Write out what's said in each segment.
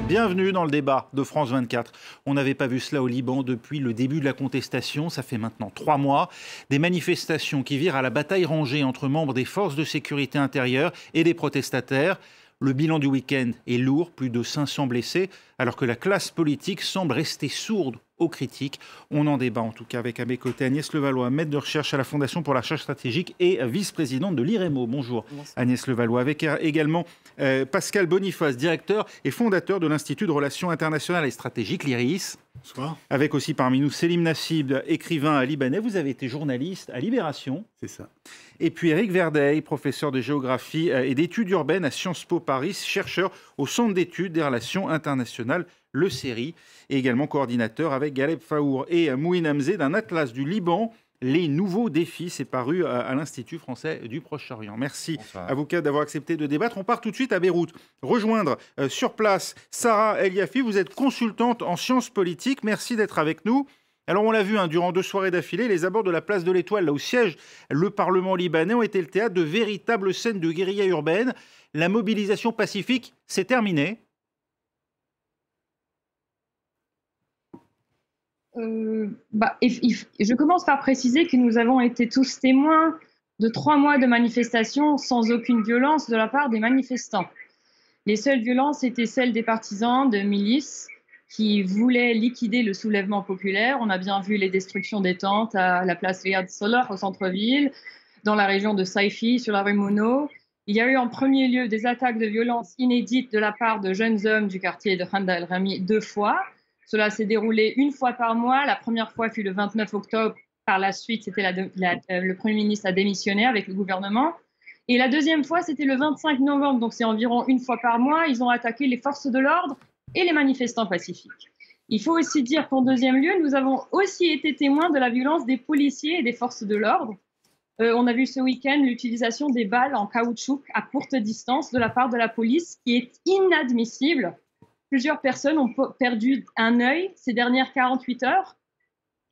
Bienvenue dans le débat de France 24. On n'avait pas vu cela au Liban depuis le début de la contestation. Ça fait maintenant 3 mois. Des manifestations qui virent à la bataille rangée entre membres des forces de sécurité intérieure et des protestataires. Le bilan du week-end est lourd, plus de 500 blessés, alors que la classe politique semble rester sourde aux critiques. On en débat en tout cas avec à mes côtés Agnès Levallois, maître de recherche à la Fondation pour la recherche stratégique et vice-présidente de l'IREMO. Bonjour. Bonsoir. Agnès Levallois, avec également Pascal Boniface, directeur et fondateur de l'Institut de Relations internationales et stratégiques, l'IRIS. Bonsoir. Avec aussi parmi nous Selim Nassib, écrivain libanais. Vous avez été journaliste à Libération. C'est ça. Et puis Éric Verdeil, professeur de géographie et d'études urbaines à Sciences Po Paris, chercheur au Centre d'études des relations internationales, le CERI, et également coordinateur avec Galeb Faour et Mouin Hamzé d'un atlas du Liban, les nouveaux défis. C'est paru à l'Institut français du Proche-Orient. Merci Bonsoir. à vous quatre d'avoir accepté de débattre. On part tout de suite à Beyrouth. Rejoindre sur place Sarah Eliafi, vous êtes consultante en sciences politiques. Merci d'être avec nous. Alors on l'a vu durant 2 soirées d'affilée, les abords de la place de l'Étoile, là où siège le Parlement libanais, ont été le théâtre de véritables scènes de guérilla urbaine. La mobilisation pacifique, c'est terminé. Je commence par préciser que nous avons été tous témoins de 3 mois de manifestations sans aucune violence de la part des manifestants. Les seules violences étaient celles des partisans de milices qui voulaient liquider le soulèvement populaire. On a bien vu les destructions des tentes à la place Riyad Salah au centre-ville, dans la région de Saifi, sur la rue Mouno. Il y a eu en premier lieu des attaques de violence inédites de la part de jeunes hommes du quartier de Khanda el-Rami 2 fois. Cela s'est déroulé 1 fois par mois. La première fois fut le 29 octobre. Par la suite, le Premier ministre a démissionné avec le gouvernement. Et la deuxième fois, c'était le 25 novembre. Donc c'est environ 1 fois par mois. Ils ont attaqué les forces de l'ordre et les manifestants pacifiques. Il faut aussi dire qu'en deuxième lieu, nous avons aussi été témoins de la violence des policiers et des forces de l'ordre. On a vu ce week-end l'utilisation des balles en caoutchouc à courte distance de la part de la police, qui est inadmissible. Plusieurs personnes ont perdu un œil ces dernières 48 heures.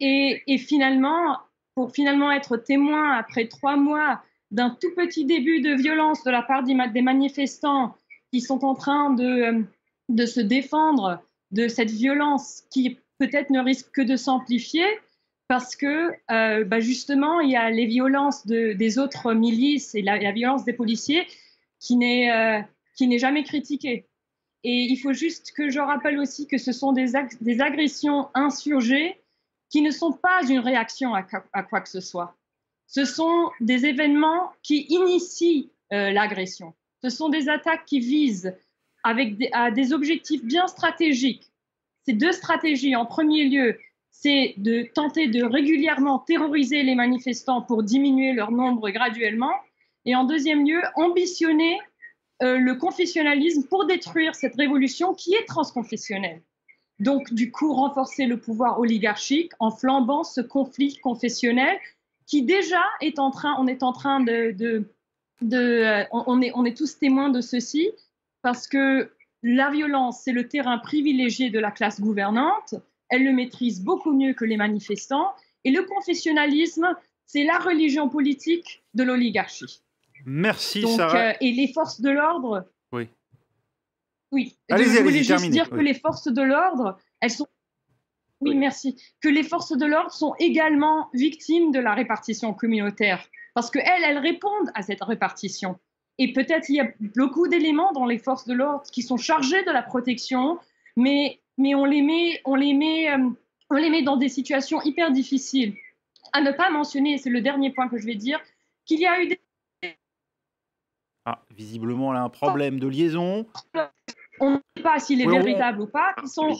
Et finalement, pour finalement être témoin après 3 mois d'un tout petit début de violence de la part des manifestants qui sont en train de se défendre de cette violence qui peut-être ne risque que de s'amplifier parce que justement il y a les violences des autres milices et la violence des policiers qui n'est jamais critiquée. Et il faut juste que je rappelle aussi que ce sont des agressions insurgées qui ne sont pas une réaction à quoi que ce soit. Ce sont des événements qui initient l'agression. Ce sont des attaques qui visent à des objectifs bien stratégiques. Ces 2 stratégies, en premier lieu, c'est de tenter de régulièrement terroriser les manifestants pour diminuer leur nombre graduellement. Et en deuxième lieu, ambitionner le confessionnalisme pour détruire cette révolution qui est transconfessionnelle. Donc, du coup, renforcer le pouvoir oligarchique en flambant ce conflit confessionnel qui déjà est en train, on est tous témoins de ceci, parce que la violence, c'est le terrain privilégié de la classe gouvernante, elle le maîtrise beaucoup mieux que les manifestants, et le confessionnalisme, c'est la religion politique de l'oligarchie. Merci, donc, Sarah. Et les forces de l'ordre... Oui. Oui, allez-y, je voulais juste terminez. dire que les forces de l'ordre, elles sont... Oui, merci. Que les forces de l'ordre sont également victimes de la répartition communautaire, parce qu'elles répondent à cette répartition. Et peut-être il y a beaucoup d'éléments dans les forces de l'ordre qui sont chargés de la protection, mais on les met dans des situations hyper difficiles. À ne pas mentionner, c'est le dernier point que je vais dire, qu'il y a eu des... Visiblement, là, un problème de liaison. On ne sait pas s'il est véritable ou pas. Qui sont...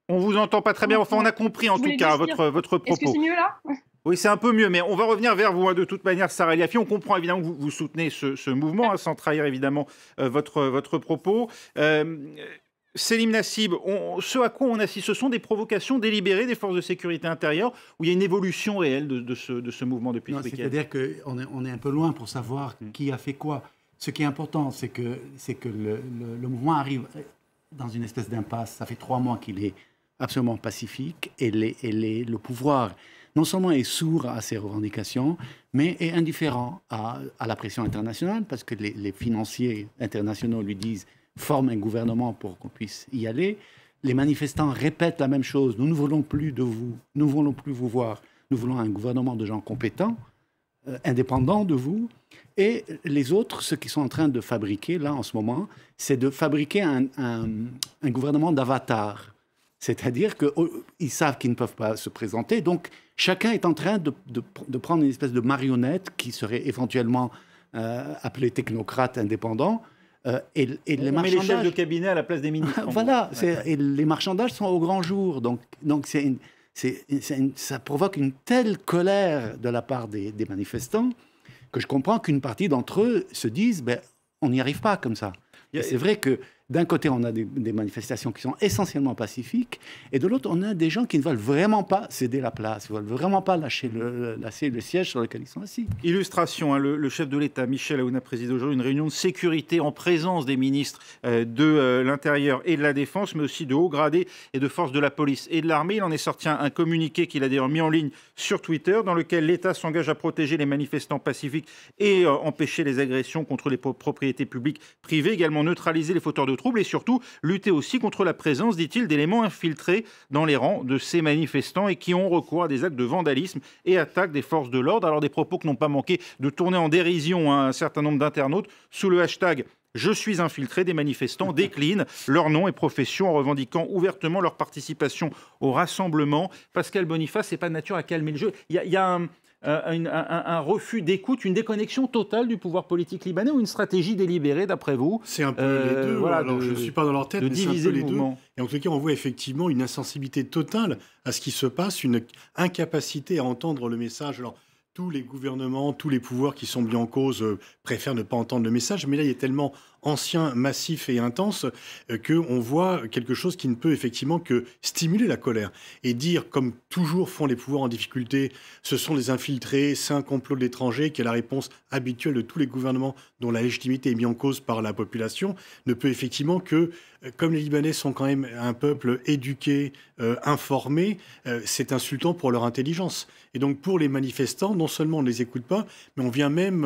On vous entend pas très bien. Enfin, on a compris en tout cas votre propos. Est-ce que c'est mieux là ? Oui, c'est un peu mieux, mais on va revenir vers vous de toute manière, Sarah Eliafi. On comprend évidemment que vous soutenez ce mouvement, sans trahir évidemment votre propos. Selim Nassib, ce à quoi on assiste, ce sont des provocations délibérées des forces de sécurité intérieure ou il y a une évolution réelle de ce mouvement depuis ce week-end ? C'est-à-dire qu'on est un peu loin pour savoir qui a fait quoi. Ce qui est important, c'est que le mouvement arrive dans une espèce d'impasse. Ça fait 3 mois qu'il est absolument pacifique et le pouvoir non seulement est sourd à ses revendications, mais est indifférent à la pression internationale parce que les financiers internationaux lui disent forment un gouvernement pour qu'on puisse y aller. Les manifestants répètent la même chose. Nous ne voulons plus de vous. Nous ne voulons plus vous voir. Nous voulons un gouvernement de gens compétents, indépendants de vous. Et les autres, ceux qui sont en train de fabriquer, là, en ce moment, c'est de fabriquer un gouvernement d'avatar. C'est-à-dire qu'ils savent qu'ils ne peuvent pas se présenter. Donc, chacun est en train de prendre une espèce de marionnette qui serait éventuellement appelée technocrate indépendant. Et les marchandages... les chefs de cabinet à la place des ministres. Voilà. Et les marchandages sont au grand jour. Donc ça provoque une telle colère de la part des manifestants que je comprends qu'une partie d'entre eux se disent on n'y arrive pas comme ça. Et c'est vrai que d'un côté, on a des manifestations qui sont essentiellement pacifiques, et de l'autre, on a des gens qui ne veulent vraiment pas céder la place, ne veulent vraiment pas lâcher le siège sur lequel ils sont assis. Illustration, le chef de l'État, Michel Aoun, a présidé aujourd'hui une réunion de sécurité en présence des ministres de l'Intérieur et de la Défense, mais aussi de hauts gradés et de forces de la police et de l'armée. Il en est sorti un communiqué qu'il a d'ailleurs mis en ligne sur Twitter, dans lequel l'État s'engage à protéger les manifestants pacifiques et empêcher les agressions contre les propriétés publiques privées, également neutraliser les fauteurs de troubles et surtout lutter aussi contre la présence, dit-il, d'éléments infiltrés dans les rangs de ces manifestants et qui ont recours à des actes de vandalisme et attaques des forces de l'ordre. Alors des propos qui n'ont pas manqué de tourner en dérision à un certain nombre d'internautes sous le hashtag « Je suis infiltré ». Des manifestants déclinent leur nom et profession en revendiquant ouvertement leur participation au rassemblement. Pascal Boniface, c'est pas de nature à calmer le jeu. Il y a un refus d'écoute, une déconnexion totale du pouvoir politique libanais ou une stratégie délibérée, d'après vous? C'est un peu les deux. Voilà, alors, je ne suis pas dans leur tête, mais c'est un peu les deux. Et en tout cas, on voit effectivement une insensibilité totale à ce qui se passe, une incapacité à entendre le message. Alors, tous les gouvernements, tous les pouvoirs qui sont mis en cause préfèrent ne pas entendre le message, mais là, il est tellement ancien, massif et intense qu'on voit quelque chose qui ne peut effectivement que stimuler la colère et dire, comme toujours font les pouvoirs en difficulté, ce sont des infiltrés, c'est un complot de l'étranger, qui est la réponse habituelle de tous les gouvernements dont la légitimité est mise en cause par la population, ne peut effectivement que, comme les Libanais sont quand même un peuple éduqué, informé, c'est insultant pour leur intelligence. Et donc pour les manifestants, non seulement on ne les écoute pas, mais on vient même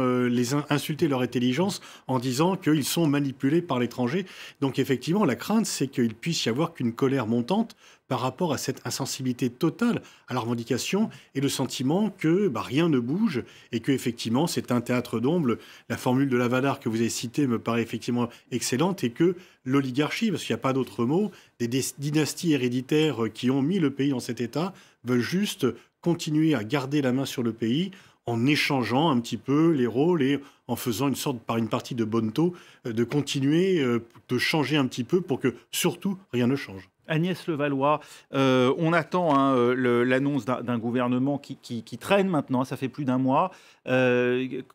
insulter leur intelligence en disant qu'ils sont manipulés par l'étranger. Donc effectivement, la crainte, c'est qu'il puisse y avoir qu'une colère montante par rapport à cette insensibilité totale à la revendication et le sentiment que rien ne bouge et que effectivement c'est un théâtre d'ombre. La formule de Lavallard que vous avez citée me paraît effectivement excellente, et que l'oligarchie, parce qu'il n'y a pas d'autre mot, des dynasties héréditaires qui ont mis le pays dans cet état, veulent juste continuer à garder la main sur le pays en échangeant un petit peu les rôles et en faisant une sorte, par une partie de bonneteau, de continuer de changer un petit peu pour que surtout rien ne change. Agnès Levallois, on attend l'annonce d'un gouvernement qui traîne maintenant, ça fait plus d'un mois.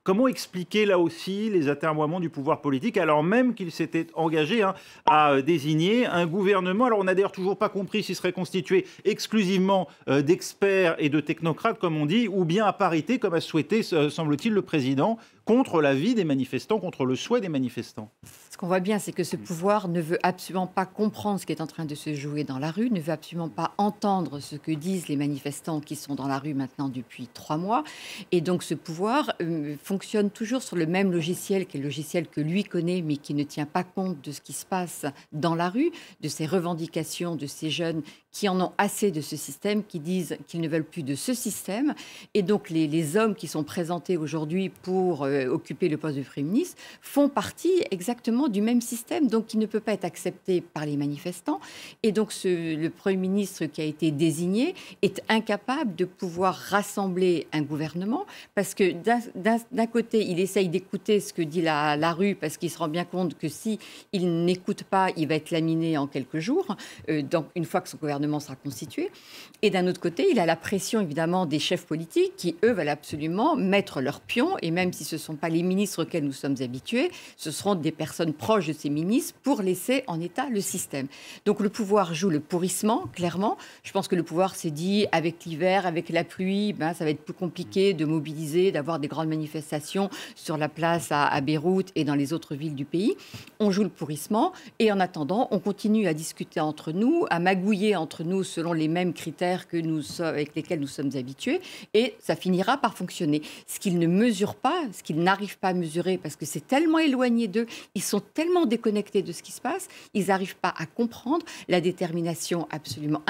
Comment expliquer là aussi les atermoiements du pouvoir politique, alors même qu'il s'était engagé à désigner un gouvernement? Alors on n'a d'ailleurs toujours pas compris s'il serait constitué exclusivement d'experts et de technocrates, comme on dit, ou bien à parité, comme a souhaité, semble-t-il, le président, contre l'avis des manifestants, contre le souhait des manifestants. Ce qu'on voit bien, c'est que ce pouvoir ne veut absolument pas comprendre ce qui est en train de se jouer dans la rue, ne veut absolument pas entendre ce que disent les manifestants qui sont dans la rue maintenant depuis 3 mois. Et donc ce pouvoir fonctionne toujours sur le même logiciel, qui est le logiciel que lui connaît, mais qui ne tient pas compte de ce qui se passe dans la rue, de ces revendications de ces jeunes qui en ont assez de ce système, qui disent qu'ils ne veulent plus de ce système. Et donc les hommes qui sont présentés aujourd'hui pour occuper le poste de Premier ministre font partie exactement du même système, donc qui ne peut pas être accepté par les manifestants. Et donc le Premier ministre qui a été désigné est incapable de pouvoir rassembler un gouvernement, parce que d'un côté, il essaye d'écouter ce que dit la rue, parce qu'il se rend bien compte que si il n'écoute pas, il va être laminé en quelques jours, donc une fois que son gouvernement sera constitué. Et d'un autre côté, il a la pression évidemment des chefs politiques qui, eux, veulent absolument mettre leur pion, et même si ce ne sont pas les ministres auxquels nous sommes habitués, ce seront des personnes proches de ces ministres pour laisser en état le système. Donc le pouvoir joue le pourrissement, clairement. Je pense que le pouvoir s'est dit, avec l'hiver, avec la pluie, ça va être plus compliqué de mobiliser, d'avoir des grandes manifestations sur la place à Beyrouth et dans les autres villes du pays. On joue le pourrissement, et en attendant, on continue à discuter entre nous, à magouiller entre nous selon les mêmes critères avec lesquels nous sommes habitués, et ça finira par fonctionner. Ce qu'il ne mesure pas, ce qu'ils n'arrivent pas à mesurer parce que c'est tellement éloigné d'eux, ils sont tellement déconnectés de ce qui se passe, ils n'arrivent pas à comprendre la détermination absolument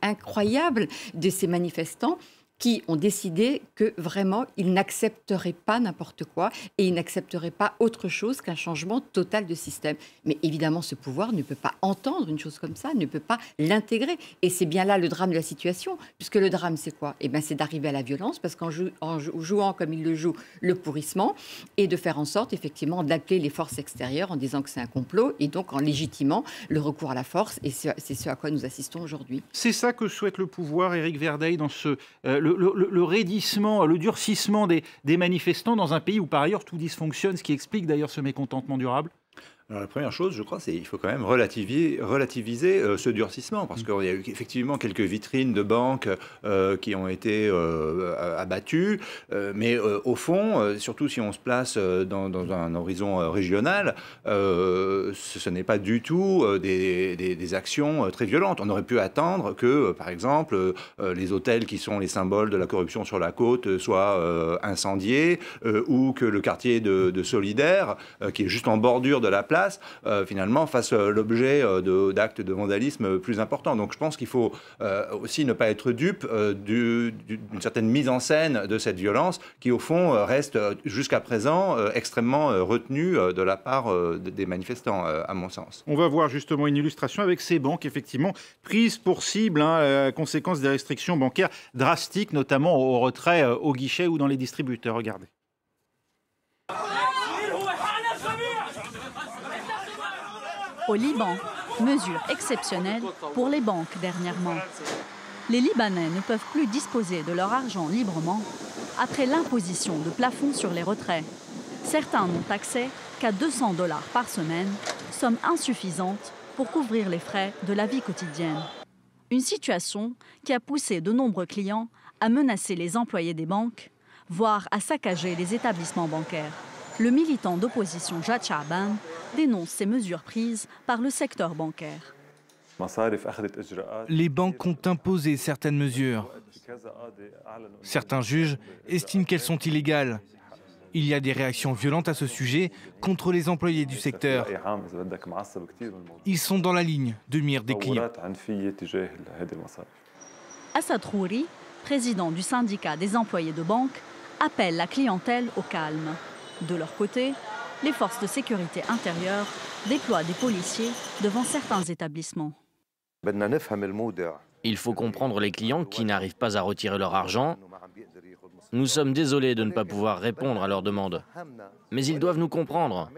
incroyable de ces manifestants qui ont décidé que vraiment, ils n'accepteraient pas n'importe quoi et ils n'accepteraient pas autre chose qu'un changement total de système. Mais évidemment, ce pouvoir ne peut pas entendre une chose comme ça, ne peut pas l'intégrer. Et c'est bien là le drame de la situation, puisque le drame, c'est quoi? Eh bien, c'est d'arriver à la violence, parce qu'en jouant comme il le joue, le pourrissement, et de faire en sorte, effectivement, d'appeler les forces extérieures en disant que c'est un complot, et donc en légitimant le recours à la force. Et c'est ce à quoi nous assistons aujourd'hui. C'est ça que souhaite le pouvoir, Éric Verdeil, dans le raidissement, le durcissement des manifestants dans un pays où par ailleurs tout dysfonctionne, ce qui explique d'ailleurs ce mécontentement durable? Alors, la première chose, je crois, c'est qu'il faut quand même relativiser ce durcissement, parce qu'il y a eu effectivement quelques vitrines de banques qui ont été abattues, mais au fond, surtout si on se place dans un horizon régional, ce n'est pas du tout des actions très violentes. On aurait pu attendre que, par exemple, les hôtels qui sont les symboles de la corruption sur la côte soient incendiés, ou que le quartier de Solidaire, qui est juste en bordure de la place, finalement fasse l'objet d'actes de vandalisme plus importants. Donc je pense qu'il faut aussi ne pas être dupe d'une certaine mise en scène de cette violence qui au fond reste jusqu'à présent extrêmement retenue de la part des manifestants, à mon sens. On va voir justement une illustration avec ces banques effectivement prises pour cible, conséquence des restrictions bancaires drastiques, notamment au retrait au guichet ou dans les distributeurs. Regardez. Au Liban, mesure exceptionnelle pour les banques dernièrement. Les Libanais ne peuvent plus disposer de leur argent librement après l'imposition de plafonds sur les retraits. Certains n'ont accès qu'à 200 $ par semaine, somme insuffisante pour couvrir les frais de la vie quotidienne. Une situation qui a poussé de nombreux clients à menacer les employés des banques, voire à saccager les établissements bancaires. Le militant d'opposition Jad Chaban dénonce ces mesures prises par le secteur bancaire. Les banques ont imposé certaines mesures. Certains juges estiment qu'elles sont illégales. Il y a des réactions violentes à ce sujet contre les employés du secteur. Ils sont dans la ligne de mire des clients. Assad Khouri, président du syndicat des employés de banque, appelle la clientèle au calme. De leur côté, les forces de sécurité intérieure déploient des policiers devant certains établissements. Il faut comprendre les clients qui n'arrivent pas à retirer leur argent. Nous sommes désolés de ne pas pouvoir répondre à leurs demandes. Mais ils doivent nous comprendre.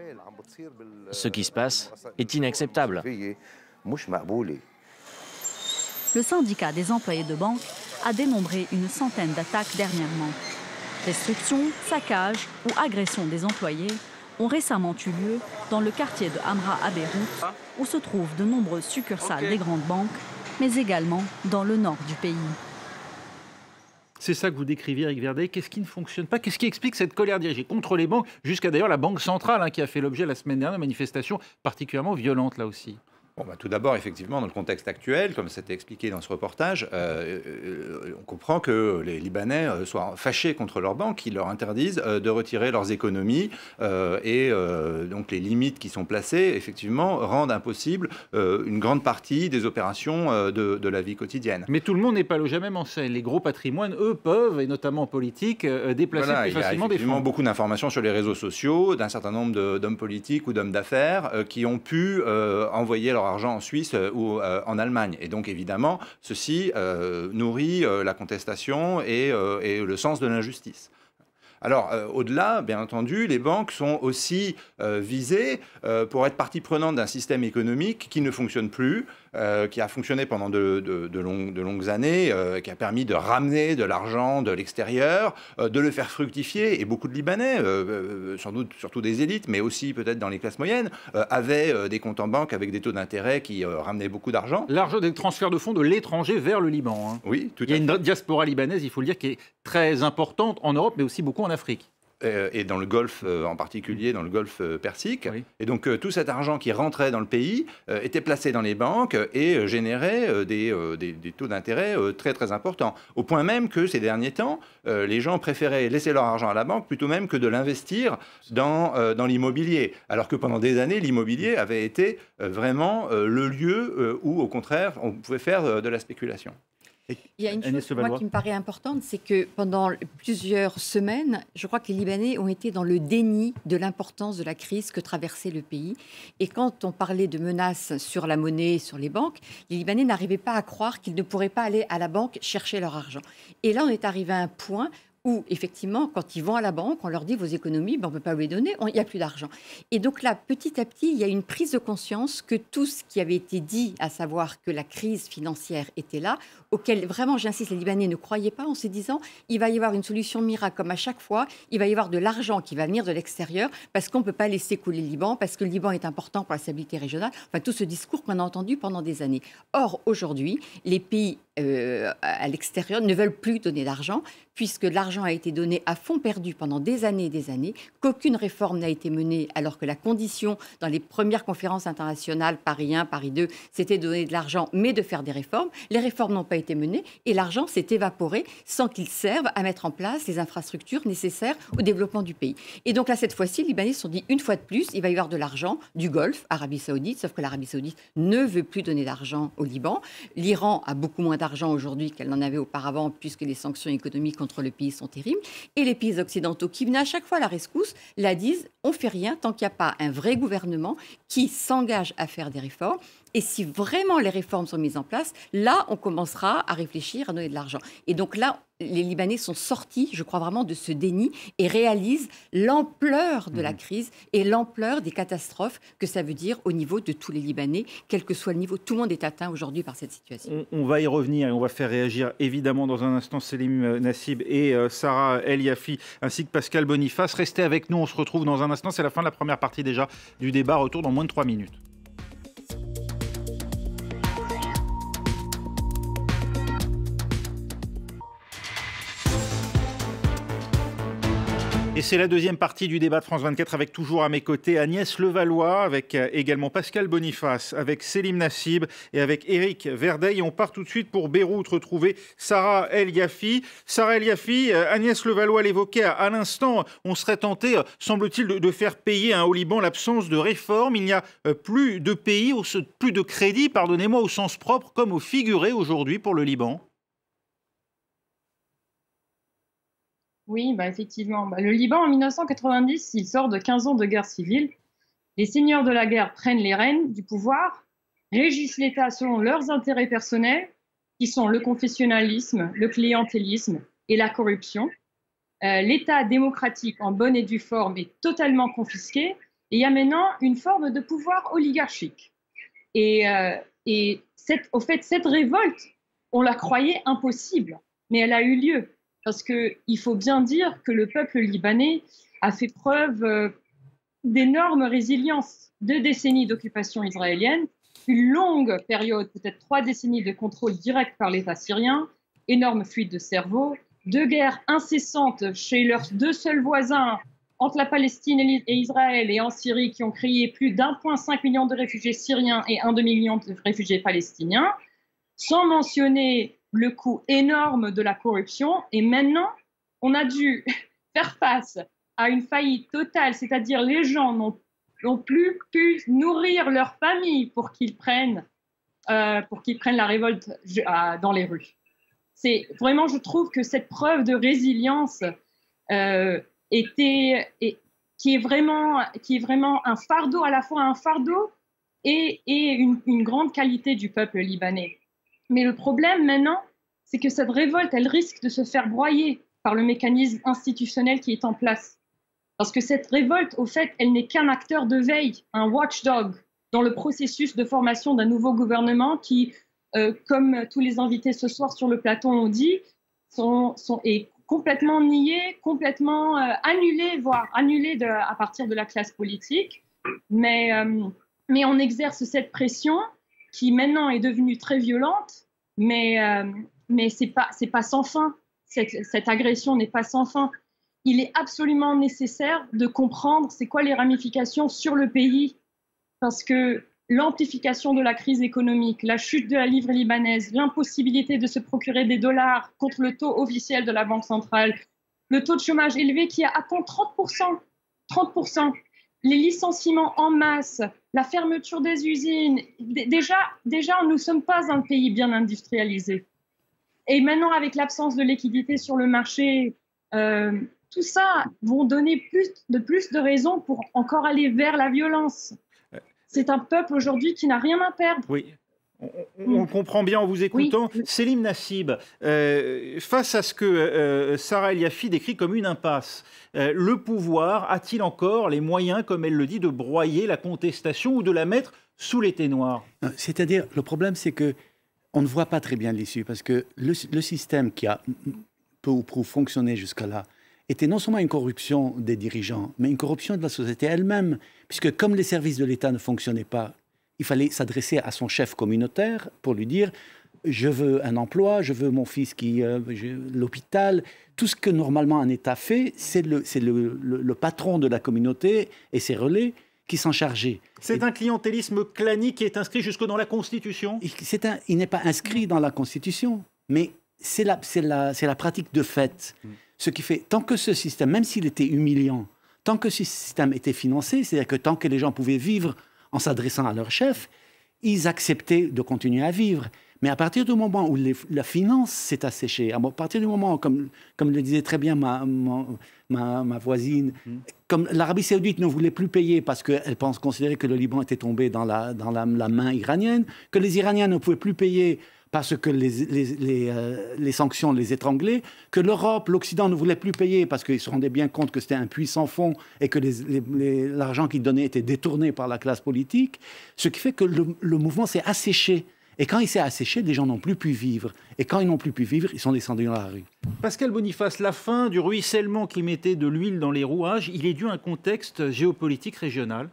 Ce qui se passe est inacceptable. Le syndicat des employés de banque a dénombré une centaine d'attaques dernièrement. Destruction, saccage ou agression des employés ont récemment eu lieu dans le quartier de Hamra à Beyrouth, où se trouvent de nombreuses succursales des grandes banques, mais également dans le nord du pays. C'est ça que vous décriviez, Éric Verdeil. Qu'est-ce qui ne fonctionne pas? Qu'est-ce qui explique cette colère dirigée contre les banques, jusqu'à d'ailleurs la Banque centrale, qui a fait l'objet la semaine dernière de manifestations particulièrement violentes là aussi? Bon, tout d'abord, effectivement, dans le contexte actuel, comme c'était expliqué dans ce reportage, on comprend que les Libanais soient fâchés contre leurs banques, qui leur interdisent de retirer leurs économies donc les limites qui sont placées, effectivement, rendent impossible une grande partie des opérations de la vie quotidienne. Mais tout le monde n'est pas logé à même enseigne. Les gros patrimoines, eux, peuvent, et notamment en politique, déplacer plus facilement des fonds. Il y a effectivement beaucoup d'informations sur les réseaux sociaux d'un certain nombre d'hommes politiques ou d'hommes d'affaires qui ont pu envoyer leur argent en Suisse ou en Allemagne. Et donc, évidemment, ceci nourrit la contestation et le sens de l'injustice. Alors, au-delà, bien entendu, les banques sont aussi visées pour être partie prenante d'un système économique qui ne fonctionne plus, qui a fonctionné pendant de longues années, qui a permis de ramener de l'argent de l'extérieur, de le faire fructifier. Et beaucoup de Libanais, sans doute surtout des élites, mais aussi peut-être dans les classes moyennes, avaient des comptes en banque avec des taux d'intérêt qui ramenaient beaucoup d'argent. L'argent des transferts de fonds de l'étranger vers le Liban. Oui, tout à fait. Il y a une diaspora libanaise, il faut le dire, qui est très importante en Europe, mais aussi beaucoup en Afrique. et dans le Golfe en particulier, dans le Golfe Persique. Oui. Et donc tout cet argent qui rentrait dans le pays était placé dans les banques et générait des taux d'intérêt très très importants. Au point même que ces derniers temps, les gens préféraient laisser leur argent à la banque plutôt même que de l'investir dans l'immobilier. Alors que pendant des années, l'immobilier avait été vraiment le lieu où, au contraire, on pouvait faire de la spéculation. Il y a une chose moi, qui me paraît importante, c'est que pendant plusieurs semaines, je crois que les Libanais ont été dans le déni de l'importance de la crise que traversait le pays. Et quand on parlait de menaces sur la monnaie, sur les banques, les Libanais n'arrivaient pas à croire qu'ils ne pourraient pas aller à la banque chercher leur argent. Et là, on est arrivé à un point où, effectivement, quand ils vont à la banque, on leur dit « vos économies, on ne peut pas vous les donner, il n'y a plus d'argent ». Et donc là, petit à petit, il y a une prise de conscience que tout ce qui avait été dit, à savoir que la crise financière était là, auquel vraiment, j'insiste, les Libanais ne croyaient pas en se disant « il va y avoir une solution miracle comme à chaque fois, il va y avoir de l'argent qui va venir de l'extérieur parce qu'on ne peut pas laisser couler le Liban, parce que le Liban est important pour la stabilité régionale ». Enfin, tout ce discours qu'on a entendu pendant des années. Or, aujourd'hui, les pays à l'extérieur ne veulent plus donner d'argent, puisque l'argent a été donné à fonds perdu pendant des années et des années, qu'aucune réforme n'a été menée, alors que la condition dans les premières conférences internationales, Paris 1, Paris 2, c'était de donner de l'argent, mais de faire des réformes. Les réformes n'ont pas été menées et l'argent s'est évaporé sans qu'il serve à mettre en place les infrastructures nécessaires au développement du pays. Et donc là, cette fois-ci, les Libanais se sont dit, une fois de plus, il va y avoir de l'argent du Golfe, Arabie Saoudite, sauf que l'Arabie Saoudite ne veut plus donner d'argent au Liban. L'Iran a beaucoup moins d'argent aujourd'hui qu'elle n'en avait auparavant, puisque les sanctions économiques contre le pays sont terribles. Et les pays occidentaux qui venaient à chaque fois à la rescousse la disent, on ne fait rien tant qu'il n'y a pas un vrai gouvernement qui s'engage à faire des réformes. Et si vraiment les réformes sont mises en place, là, on commencera à réfléchir à donner de l'argent. Et donc là, les Libanais sont sortis, je crois vraiment, de ce déni et réalisent l'ampleur de la crise et l'ampleur des catastrophes que ça veut dire au niveau de tous les Libanais, quel que soit le niveau. Tout le monde est atteint aujourd'hui par cette situation. On va y revenir et on va faire réagir évidemment dans un instant Selim Nassib et Sarah El Yafi ainsi que Pascal Boniface. Restez avec nous, on se retrouve dans un instant. C'est la fin de la première partie déjà du débat. Retour dans moins de 3 minutes. Et c'est la deuxième partie du débat de France 24 avec toujours à mes côtés Agnès Levallois, avec également Pascal Boniface, avec Selim Nassib et avec Éric Verdeil. On part tout de suite pour Beyrouth retrouver Sarah El Yafi. Sarah El Yafi, Agnès Levallois l'évoquait à l'instant, on serait tenté, semble-t-il, de faire payer au Liban l'absence de réforme. Il n'y a plus de pays, plus de crédit, pardonnez-moi, au sens propre comme au figuré aujourd'hui pour le Liban. Oui, effectivement. Le Liban, en 1990, il sort de 15 ans de guerre civile. Les seigneurs de la guerre prennent les rênes du pouvoir, régissent l'État selon leurs intérêts personnels, qui sont le confessionnalisme, le clientélisme et la corruption. L'État démocratique en bonne et due forme est totalement confisqué et il y a maintenant une forme de pouvoir oligarchique. Au fait, cette révolte, on la croyait impossible, mais elle a eu lieu. Parce qu'il faut bien dire que le peuple libanais a fait preuve d'énorme résilience. 2 décennies d'occupation israélienne, une longue période, peut-être 3 décennies de contrôle direct par l'État syrien, énorme fuite de cerveau, 2 guerres incessantes chez leurs 2 seuls voisins, entre la Palestine et Israël et en Syrie, qui ont créé plus d'1,5 million de réfugiés syriens et 1,2 million de réfugiés palestiniens, sans mentionner le coût énorme de la corruption. Et maintenant, on a dû faire face à une faillite totale, c'est-à-dire les gens n'ont plus pu nourrir leur famille pour qu'ils prennent la révolte dans les rues. C'est vraiment, je trouve que cette preuve de résilience qui est vraiment un fardeau, à la fois un fardeau et une grande qualité du peuple libanais. Mais le problème maintenant, c'est que cette révolte, elle risque de se faire broyer par le mécanisme institutionnel qui est en place. Parce que cette révolte, au fait, elle n'est qu'un acteur de veille, un watchdog dans le processus de formation d'un nouveau gouvernement qui, comme tous les invités ce soir sur le plateau ont dit, est complètement nié, complètement annulé, voire annulé à partir de la classe politique. Mais on exerce cette pression qui maintenant est devenue très violente, mais c'est pas sans fin. Cette agression n'est pas sans fin. il est absolument nécessaire de comprendre c'est quoi les ramifications sur le pays, parce que l'amplification de la crise économique, la chute de la livre libanaise, l'impossibilité de se procurer des dollars contre le taux officiel de la Banque centrale, le taux de chômage élevé qui atteint 30%, 30%, les licenciements en masse, la fermeture des usines. Déjà, nous ne sommes pas un pays bien industrialisé. Et maintenant, avec l'absence de liquidité sur le marché, tout ça vont donner plus de raisons pour encore aller vers la violence. C'est un peuple aujourd'hui qui n'a rien à perdre. Oui. On comprend bien en vous écoutant. Oui. Selim Nassib, face à ce que Sarah El Yafi décrit comme une impasse, le pouvoir a-t-il encore les moyens, comme elle le dit, de broyer la contestation ou de la mettre sous l'été noir? C'est-à-dire, le problème, c'est qu'on ne voit pas très bien l'issue, parce que le système qui a peu ou prou fonctionné jusqu'à là était non seulement une corruption des dirigeants, mais une corruption de la société elle-même, puisque comme les services de l'État ne fonctionnaient pas, il fallait s'adresser à son chef communautaire pour lui dire « je veux un emploi, je veux mon fils l'hôpital ». Tout ce que normalement un État fait, c'est le patron de la communauté et ses relais qui s'en chargeaient. C'est un clientélisme clanique qui est inscrit jusque dans la Constitution? Il n'est pas inscrit dans la Constitution, mais c'est la pratique de fait. Ce qui fait, tant que ce système, même s'il était humiliant, tant que ce système était financé, c'est-à-dire que tant que les gens pouvaient vivre en s'adressant à leur chef, ils acceptaient de continuer à vivre. Mais à partir du moment où la finance s'est asséchée, à partir du moment, comme le disait très bien ma voisine, comme l'Arabie saoudite ne voulait plus payer parce qu'elle considérait que le Liban était tombé dans la main iranienne, que les Iraniens ne pouvaient plus payer parce que les sanctions les étranglaient, que l'Europe, l'Occident ne voulait plus payer parce qu'ils se rendaient bien compte que c'était un puits sans fond et que l'argent qu'ils donnaient était détourné par la classe politique, ce qui fait que le mouvement s'est asséché. Et quand il s'est asséché, les gens n'ont plus pu vivre. Et quand ils n'ont plus pu vivre, ils sont descendus dans la rue. Pascal Boniface, la fin du ruissellement qui mettait de l'huile dans les rouages, il est dû à un contexte géopolitique régional?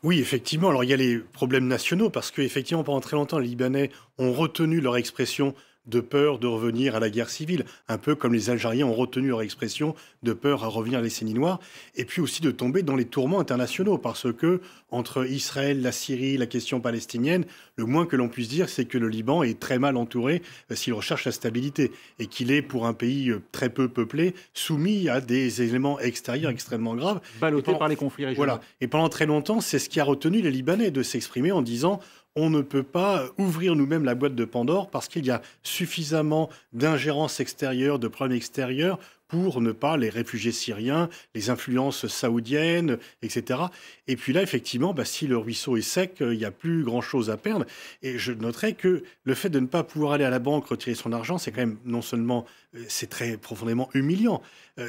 Oui, effectivement. Alors, il y a les problèmes nationaux, parce qu'effectivement, pendant très longtemps, les Libanais ont retenu leur expression de peur de revenir à la guerre civile, un peu comme les Algériens ont retenu leur expression de peur à revenir à la décennie noire, et puis aussi de tomber dans les tourments internationaux, parce que entre Israël, la Syrie, la question palestinienne, le moins que l'on puisse dire, c'est que le Liban est très mal entouré s'il recherche la stabilité, et qu'il est, pour un pays très peu peuplé, soumis à des éléments extérieurs extrêmement graves. Ballotté par les conflits régionaux. Voilà. Et pendant très longtemps, c'est ce qui a retenu les Libanais de s'exprimer en disant on ne peut pas ouvrir nous-mêmes la boîte de Pandore parce qu'il y a suffisamment d'ingérences extérieures, de problèmes extérieurs pour ne pas les réfugiés syriens, les influences saoudiennes, etc. Et puis là, effectivement, si le ruisseau est sec, il n'y a plus grand-chose à perdre. Et je noterai que le fait de ne pas pouvoir aller à la banque retirer son argent, c'est quand même non seulement, c'est très profondément humiliant.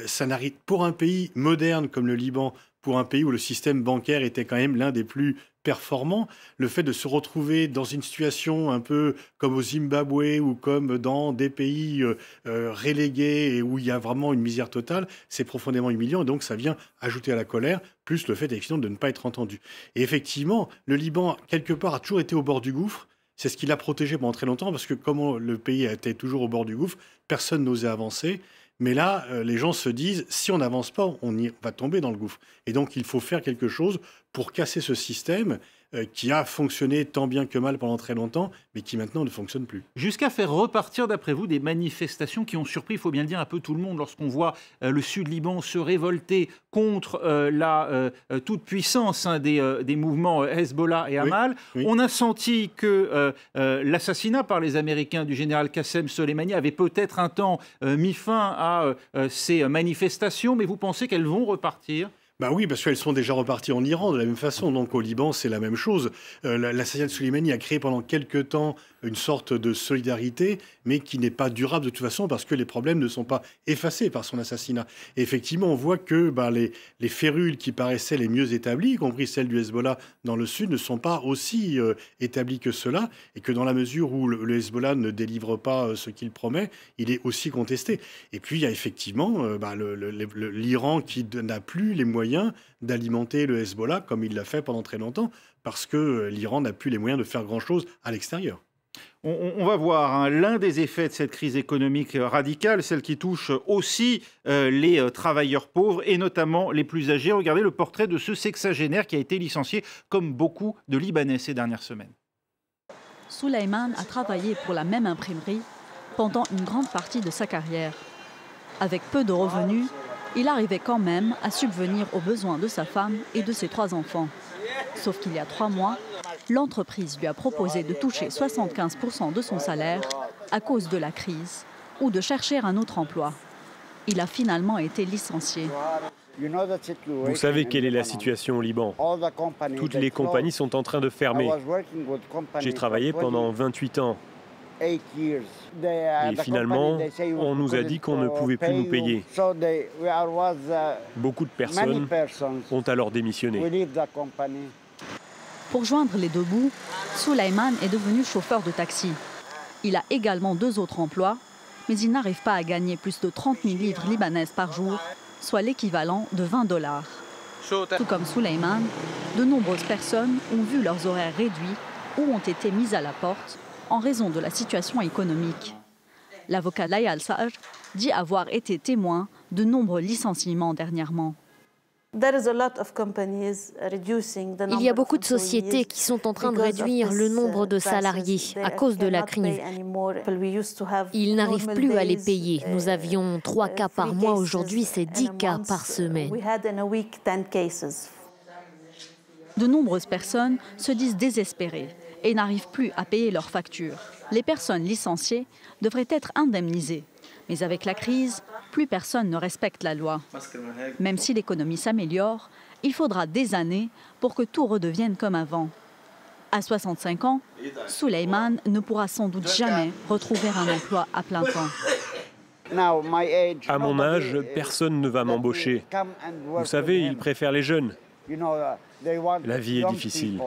Ça n'arrive pour un pays moderne comme le Liban, pour un pays où le système bancaire était quand même l'un des plus performants, le fait de se retrouver dans une situation un peu comme au Zimbabwe ou comme dans des pays relégués et où il y a vraiment une misère totale, c'est profondément humiliant et donc ça vient ajouter à la colère, plus le fait effectivement de ne pas être entendu. Et effectivement, le Liban, quelque part, a toujours été au bord du gouffre. C'est ce qui l'a protégé pendant très longtemps parce que comme le pays était toujours au bord du gouffre, personne n'osait avancer. Mais là, les gens se disent, si on n'avance pas, on va tomber dans le gouffre. Et donc, il faut faire quelque chose pour casser ce système qui a fonctionné tant bien que mal pendant très longtemps, mais qui maintenant ne fonctionne plus. Jusqu'à faire repartir, d'après vous, des manifestations qui ont surpris, il faut bien le dire, un peu tout le monde, lorsqu'on voit le Sud-Liban se révolter contre la toute-puissance des mouvements Hezbollah et Hamas. Oui. On a senti que l'assassinat par les Américains du général Qassem Soleimani avait peut-être un temps mis fin à ces manifestations, mais vous pensez qu'elles vont repartir ? Oui, parce qu'elles sont déjà reparties en Iran de la même façon. Donc au Liban, c'est la même chose. L'assassinat de Soleimani a créé pendant quelques temps une sorte de solidarité, mais qui n'est pas durable de toute façon parce que les problèmes ne sont pas effacés par son assassinat. Et effectivement, on voit que les férules qui paraissaient les mieux établies, y compris celles du Hezbollah dans le sud, ne sont pas aussi établies que cela, et que dans la mesure où le Hezbollah ne délivre pas ce qu'il promet, il est aussi contesté. Et puis il y a effectivement l'Iran qui n'a plus les moyens d'alimenter le Hezbollah comme il l'a fait pendant très longtemps, parce que l'Iran n'a plus les moyens de faire grand-chose à l'extérieur. On va voir l'un des effets de cette crise économique radicale, celle qui touche aussi les travailleurs pauvres et notamment les plus âgés. Regardez le portrait de ce sexagénaire qui a été licencié comme beaucoup de Libanais ces dernières semaines. Souleymane a travaillé pour la même imprimerie pendant une grande partie de sa carrière. Avec peu de revenus, il arrivait quand même à subvenir aux besoins de sa femme et de ses 3 enfants. Sauf qu'il y a 3 mois, l'entreprise lui a proposé de toucher 75% de son salaire à cause de la crise ou de chercher un autre emploi. Il a finalement été licencié. Vous savez quelle est la situation au Liban. Toutes les compagnies sont en train de fermer. J'ai travaillé pendant 28 ans. Et finalement, on nous a dit qu'on ne pouvait plus nous payer. Beaucoup de personnes ont alors démissionné. Pour joindre les 2 bouts, Souleymane est devenu chauffeur de taxi. Il a également 2 autres emplois, mais il n'arrive pas à gagner plus de 30 000 livres libanaises par jour, soit l'équivalent de 20 $. Tout comme Souleymane, de nombreuses personnes ont vu leurs horaires réduits ou ont été mises à la porte en raison de la situation économique. L'avocat Layal Saj dit avoir été témoin de nombreux licenciements dernièrement. Il y a beaucoup de sociétés qui sont en train de réduire le nombre de salariés à cause de la crise. Ils n'arrivent plus à les payer. Nous avions 3 cas par mois, aujourd'hui c'est 10 cas par semaine. De nombreuses personnes se disent désespérées et n'arrivent plus à payer leurs factures. Les personnes licenciées devraient être indemnisées. Mais avec la crise, plus personne ne respecte la loi. Même si l'économie s'améliore, il faudra des années pour que tout redevienne comme avant. À 65 ans, Souleymane ne pourra sans doute jamais retrouver un emploi à plein temps. À mon âge, personne ne va m'embaucher. Vous savez, ils préfèrent les jeunes. La vie est difficile.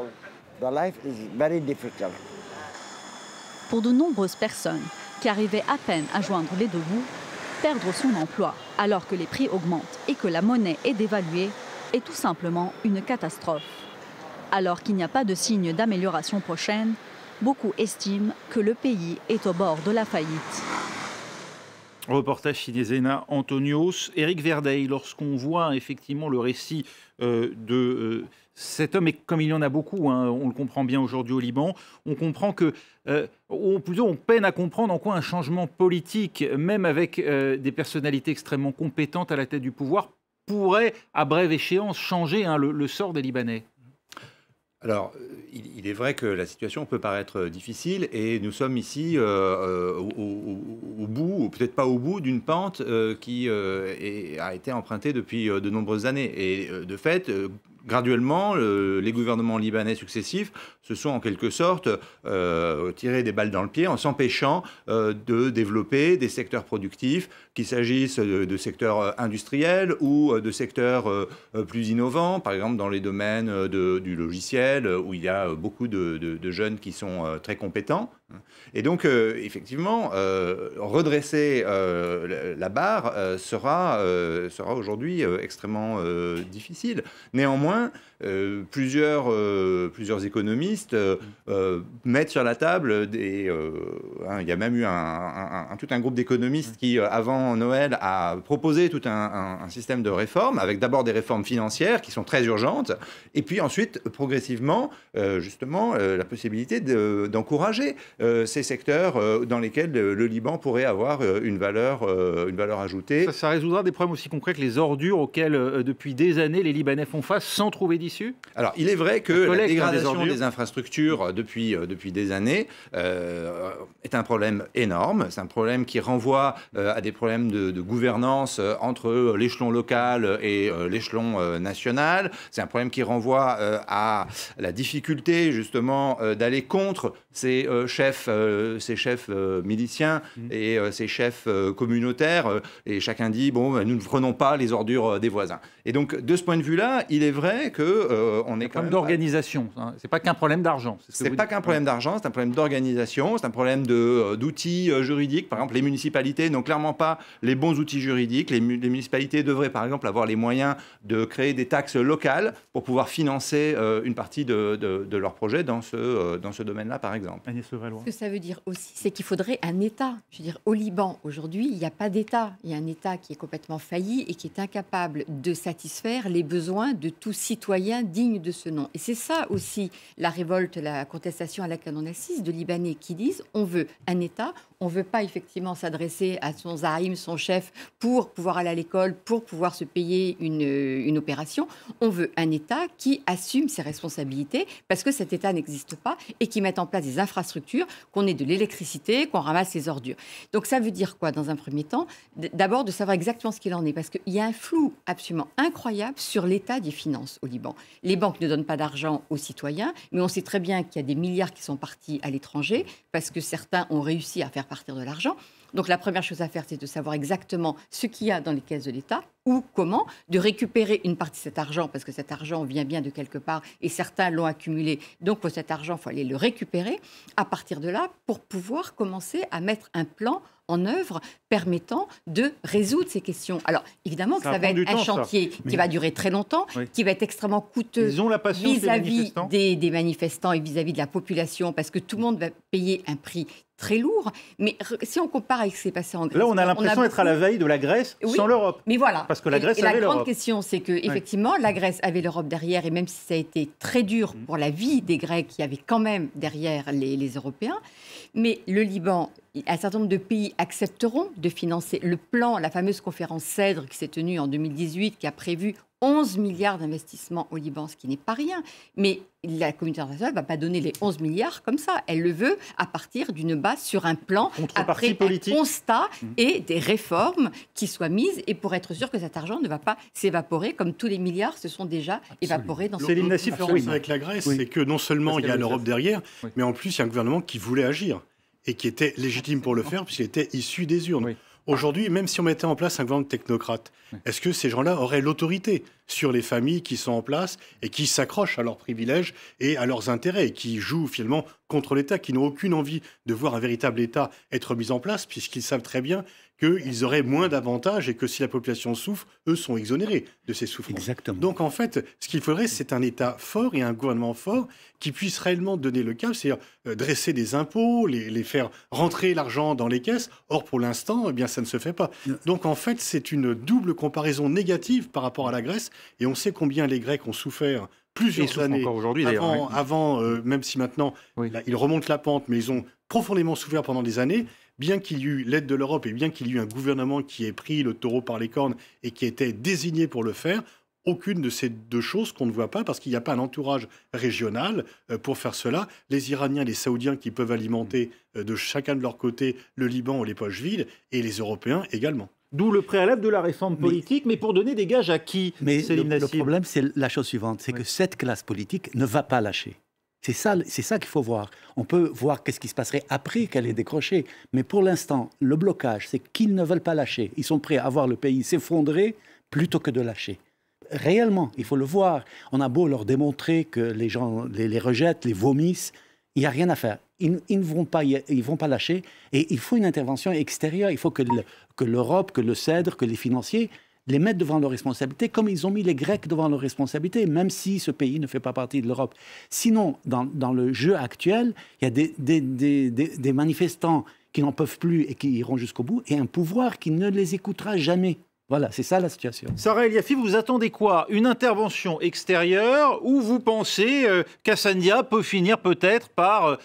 Pour de nombreuses personnes qui arrivaient à peine à joindre les 2 bouts, perdre son emploi alors que les prix augmentent et que la monnaie est dévaluée est tout simplement une catastrophe. Alors qu'il n'y a pas de signe d'amélioration prochaine, beaucoup estiment que le pays est au bord de la faillite. Reportage signé Zena Antonios. Éric Verdeil, lorsqu'on voit effectivement le récit de cet homme, et comme il y en a beaucoup, on le comprend bien aujourd'hui au Liban, on comprend que, ou plutôt on peine à comprendre en quoi un changement politique, même avec des personnalités extrêmement compétentes à la tête du pouvoir, pourrait, à brève échéance, changer le sort des Libanais. Alors, il est vrai que la situation peut paraître difficile et nous sommes ici au bout, ou peut-être pas au bout, d'une pente qui a été empruntée depuis de nombreuses années. Et de fait, graduellement, les gouvernements libanais successifs se sont en quelque sorte tirés des balles dans le pied en s'empêchant de développer des secteurs productifs, qu'il s'agisse de secteurs industriels ou de secteurs plus innovants, par exemple dans les domaines du logiciel, où il y a beaucoup de jeunes qui sont très compétents. Et donc, effectivement, redresser la barre sera aujourd'hui extrêmement difficile. Néanmoins, plusieurs économistes mettent sur la table il y a même eu tout un groupe d'économistes qui, avant Noël, a proposé tout un système de réformes, avec d'abord des réformes financières qui sont très urgentes, et puis ensuite, progressivement, justement, la possibilité d'encourager ces secteurs dans lesquels le Liban pourrait avoir une valeur ajoutée. Ça résoudra des problèmes aussi concrets que les ordures auxquelles, depuis des années, les Libanais font face sans trouver d'issue? Alors, il est vrai que la dégradation des infrastructures depuis des années est un problème énorme. C'est un problème qui renvoie à des problèmes de gouvernance entre l'échelon local et l'échelon national. C'est un problème qui renvoie à la difficulté, justement, d'aller contre ces chefs miliciens et ces chefs communautaires. Et chacun dit, bon, nous ne prenons pas les ordures des voisins. Et donc, de ce point de vue-là, il est vrai vrai que on est quand même d'organisation. Hein. C'est pas qu'un problème d'argent. C'est pas qu'un problème d'argent, c'est un problème d'organisation, c'est un problème d'outils juridiques. Par exemple, les municipalités n'ont clairement pas les bons outils juridiques. Les municipalités devraient, par exemple, avoir les moyens de créer des taxes locales pour pouvoir financer une partie de leurs projets dans ce domaine-là, par exemple. Ce que ça veut dire aussi, c'est qu'il faudrait un État. Je veux dire, au Liban, aujourd'hui, il n'y a pas d'État. Il y a un État qui est complètement failli et qui est incapable de satisfaire les besoins de tout citoyen digne de ce nom. Et c'est ça aussi la révolte, la contestation à laquelle on assiste, de Libanais qui disent on veut un État, on ne veut pas effectivement s'adresser à son zaïm, son chef, pour pouvoir aller à l'école, pour pouvoir se payer une opération. On veut un État qui assume ses responsabilités parce que cet État n'existe pas et qui mette en place des infrastructures, qu'on ait de l'électricité, qu'on ramasse les ordures. Donc ça veut dire quoi dans un premier temps? D'abord de savoir exactement ce qu'il en est parce qu'il y a un flou absolument incroyable sur l'état des finances au Liban. Les banques ne donnent pas d'argent aux citoyens, mais on sait très bien qu'il y a des milliards qui sont partis à l'étranger parce que certains ont réussi à faire partir de l'argent. Donc la première chose à faire, c'est de savoir exactement ce qu'il y a dans les caisses de l'État ou comment, de récupérer une partie de cet argent, parce que cet argent vient bien de quelque part et certains l'ont accumulé. Donc pour cet argent, il faut aller le récupérer à partir de là pour pouvoir commencer à mettre un plan en œuvre permettant de résoudre ces questions. Alors, évidemment que ça va être un chantier qui va durer très longtemps, qui va être extrêmement coûteux vis-à-vis des manifestants et vis-à-vis de la population, parce que tout le monde va payer un prix très lourd. Mais si on compare avec ce qui s'est passé en Grèce... Là, on a l'impression d'être à la veille de la Grèce sans l'Europe. Mais voilà. Parce que la Grèce avait l'Europe. La grande question, c'est que effectivement, la Grèce avait l'Europe derrière, et même si ça a été très dur pour la vie des Grecs, qui avaient quand même derrière les Européens, mais le Liban... Un certain nombre de pays accepteront de financer le plan, la fameuse conférence CEDRE qui s'est tenue en 2018, qui a prévu 11 milliards d'investissements au Liban, ce qui n'est pas rien. Mais la communauté internationale ne va pas donner les 11 milliards comme ça. Elle le veut à partir d'une base sur un plan, après un constat et des réformes qui soient mises, et pour être sûr que cet argent ne va pas s'évaporer comme tous les milliards se sont déjà évaporés dans ce pays. Avec la Grèce, c'est que non seulement il y a l'Europe derrière, mais en plus il y a un gouvernement qui voulait agir et qui était légitime pour le faire puisqu'il était issu des urnes. Aujourd'hui, même si on mettait en place un gouvernement de technocrates, est-ce que ces gens-là auraient l'autorité sur les familles qui sont en place et qui s'accrochent à leurs privilèges et à leurs intérêts et qui jouent finalement contre l'État, qui n'ont aucune envie de voir un véritable État être mis en place puisqu'ils savent très bien qu'ils auraient moins d'avantages et que si la population souffre, eux sont exonérés de ces souffrances. Exactement. Donc en fait, ce qu'il faudrait, c'est un État fort et un gouvernement fort qui puisse réellement donner le cap, c'est-à-dire dresser des impôts, les faire rentrer l'argent dans les caisses. Or, pour l'instant, eh bien, ça ne se fait pas. Donc en fait, c'est une double comparaison négative par rapport à la Grèce. Et on sait combien les Grecs ont souffert plusieurs années avant, même si maintenant ils remontent la pente, mais ils ont profondément souffert pendant des années. Bien qu'il y ait eu l'aide de l'Europe et bien qu'il y ait eu un gouvernement qui ait pris le taureau par les cornes et qui était désigné pour le faire, aucune de ces deux choses qu'on ne voit pas parce qu'il n'y a pas un entourage régional pour faire cela. Les Iraniens et les Saoudiens qui peuvent alimenter de chacun de leur côté le Liban ou les poches vides et les Européens également. D'où le préalable de la réforme politique, mais pour donner des gages à qui? Mais le problème, c'est la chose suivante, c'est que cette classe politique ne va pas lâcher. C'est ça qu'il faut voir. On peut voir qu'est-ce qui se passerait après qu'elle ait décroché. Mais pour l'instant, le blocage, c'est qu'ils ne veulent pas lâcher. Ils sont prêts à voir le pays s'effondrer plutôt que de lâcher. Réellement, il faut le voir. On a beau leur démontrer que les gens les rejettent, les vomissent. Il n'y a rien à faire. Ils ne vont pas lâcher. Et il faut une intervention extérieure. Il faut que l'Europe, que le CEDRE, que les financiers les mettre devant leurs responsabilités, comme ils ont mis les Grecs devant leurs responsabilités, même si ce pays ne fait pas partie de l'Europe. Sinon, dans le jeu actuel, il y a des manifestants qui n'en peuvent plus et qui iront jusqu'au bout, et un pouvoir qui ne les écoutera jamais. Voilà, c'est ça la situation. Sarah Eliafi, vous attendez quoi? Une intervention extérieure ou vous pensez qu'Hassane Diab peut finir peut-être par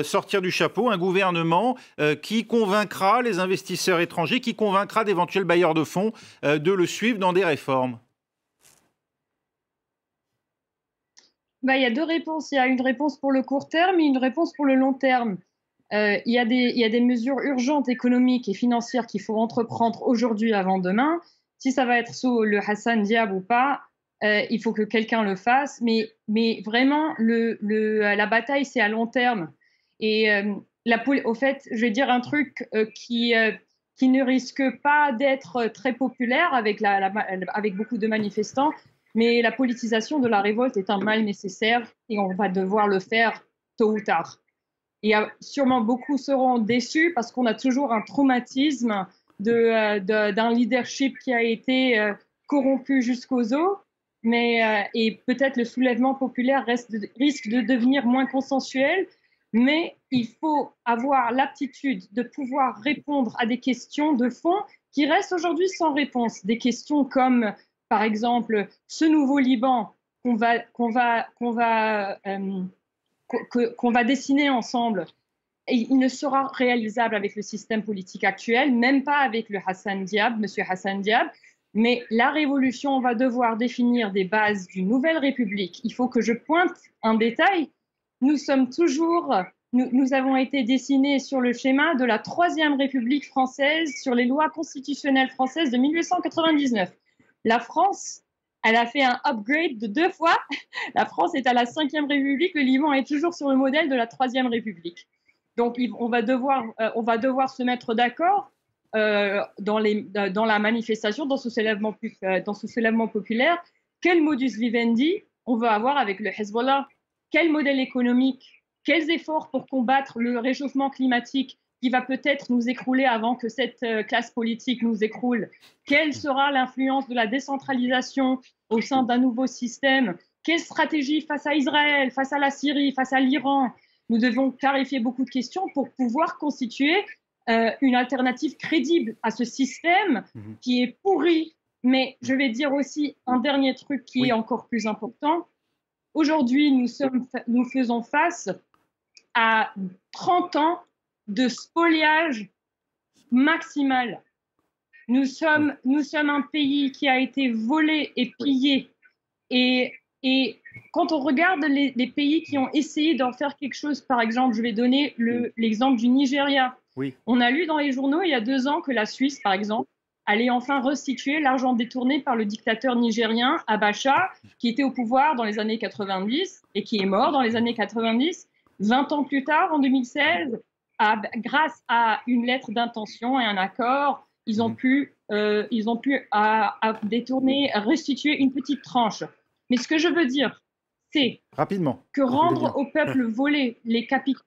sortir du chapeau un gouvernement qui convaincra les investisseurs étrangers, qui convaincra d'éventuels bailleurs de fonds de le suivre dans des réformes? Il y a deux réponses. Il y a une réponse pour le court terme et une réponse pour le long terme. Il y a des mesures urgentes économiques et financières qu'il faut entreprendre aujourd'hui avant demain. Si ça va être sous le Hassane Diab ou pas, il faut que quelqu'un le fasse. Mais vraiment, la bataille, c'est à long terme. Et au fait, je vais dire un truc qui ne risque pas d'être très populaire avec beaucoup de manifestants. mais la politisation de la révolte est un mal nécessaire et on va devoir le faire tôt ou tard. Et sûrement beaucoup seront déçus parce qu'on a toujours un traumatisme d'un leadership qui a été corrompu jusqu'aux os, et peut-être le soulèvement populaire risque de devenir moins consensuel, mais il faut avoir l'aptitude de pouvoir répondre à des questions de fond qui restent aujourd'hui sans réponse. Des questions comme, par exemple, ce nouveau Liban qu'on va dessiner ensemble, et il ne sera réalisable avec le système politique actuel, même pas avec le monsieur Hassan Diab. Mais la révolution, on va devoir définir des bases d'une nouvelle république. Il faut que je pointe un détail. Nous avons été dessinés sur le schéma de la Troisième République française, sur les lois constitutionnelles françaises de 1899. La France, elle a fait un upgrade de 2 fois. La France est à la 5e République, le Liban est toujours sur le modèle de la Troisième République. Donc, on va devoir se mettre d'accord dans la manifestation, dans ce soulèvement populaire. Quel modus vivendi on veut avoir avec le Hezbollah? Quel modèle économique? Quels efforts pour combattre le réchauffement climatique qui va peut-être nous écrouler avant que cette classe politique nous écroule? Quelle sera l'influence de la décentralisation au sein d'un nouveau système? Quelle stratégie face à Israël, face à la Syrie, face à l'Iran? Nous devons clarifier beaucoup de questions pour pouvoir constituer une alternative crédible à ce système qui est pourri. Mais je vais dire aussi un dernier truc qui est encore plus important. Aujourd'hui, nous faisons face à 30 ans de spoliage maximal. Nous sommes un pays qui a été volé et pillé. Et quand on regarde les pays qui ont essayé d'en faire quelque chose, par exemple, je vais donner l'exemple du Nigeria. Oui. On a lu dans les journaux il y a 2 ans que la Suisse, par exemple, allait enfin restituer l'argent détourné par le dictateur nigérien Abacha, qui était au pouvoir dans les années 90 et qui est mort dans les années 90. 20 ans plus tard, en 2016, grâce à une lettre d'intention et un accord, ils ont pu détourner, restituer une petite tranche. Mais ce que je veux dire, c'est que rendre au peuple volé les capitaux,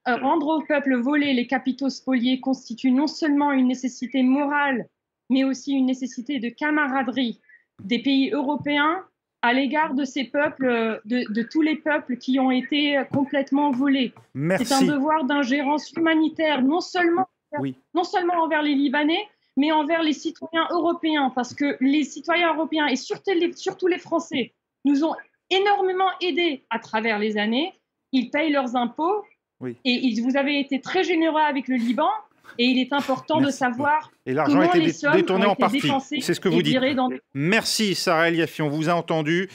rendre au peuple volé les capitaux spoliés constitue non seulement une nécessité morale, mais aussi une nécessité de camaraderie des pays européens à l'égard de ces peuples, de tous les peuples qui ont été complètement volés. Merci. C'est un devoir d'ingérence humanitaire, non seulement envers les Libanais, mais envers les citoyens européens, parce que les citoyens européens et surtout les Français nous ont énormément aidés à travers les années. Ils payent leurs impôts et vous avez été très généreux avec le Liban. Et il est important de savoir comment les sommes détourné ont en été partie. dépensées. C'est ce que vous dites. Merci Sarah El Yafi, on vous a entendu.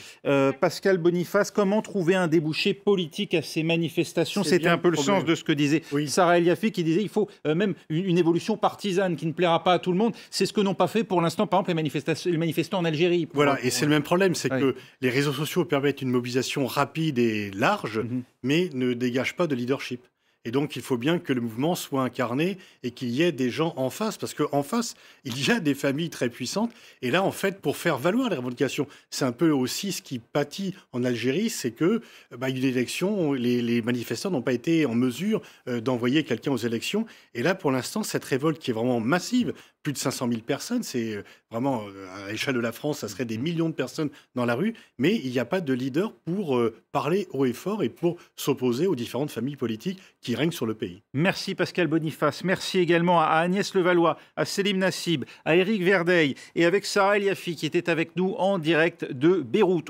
Pascal Boniface, comment trouver un débouché politique à ces manifestations? C'était un peu le sens de ce que disait Sarah El Yafi, qui disait qu'il faut même une évolution partisane qui ne plaira pas à tout le monde. C'est ce que n'ont pas fait pour l'instant, par exemple, les manifestants en Algérie. Voilà, et c'est le même problème, c'est que les réseaux sociaux permettent une mobilisation rapide et large, mais ne dégagent pas de leadership. Et donc, il faut bien que le mouvement soit incarné et qu'il y ait des gens en face, parce qu'en face, il y a des familles très puissantes. Et là, en fait, pour faire valoir les revendications, c'est un peu aussi ce qui pâtit en Algérie, c'est que une élection, les manifestants n'ont pas été en mesure d'envoyer quelqu'un aux élections. Et là, pour l'instant, cette révolte qui est vraiment massive, plus de 500 000 personnes, c'est vraiment, à l'échelle de la France, ça serait des millions de personnes dans la rue, mais il n'y a pas de leader pour parler haut et fort et pour s'opposer aux différentes familles politiques qui règnent sur le pays. Merci Pascal Boniface, merci également à Agnès Levallois, à Selim Nassib, à Éric Verdeil et avec Sarah El Yafi qui était avec nous en direct de Beyrouth.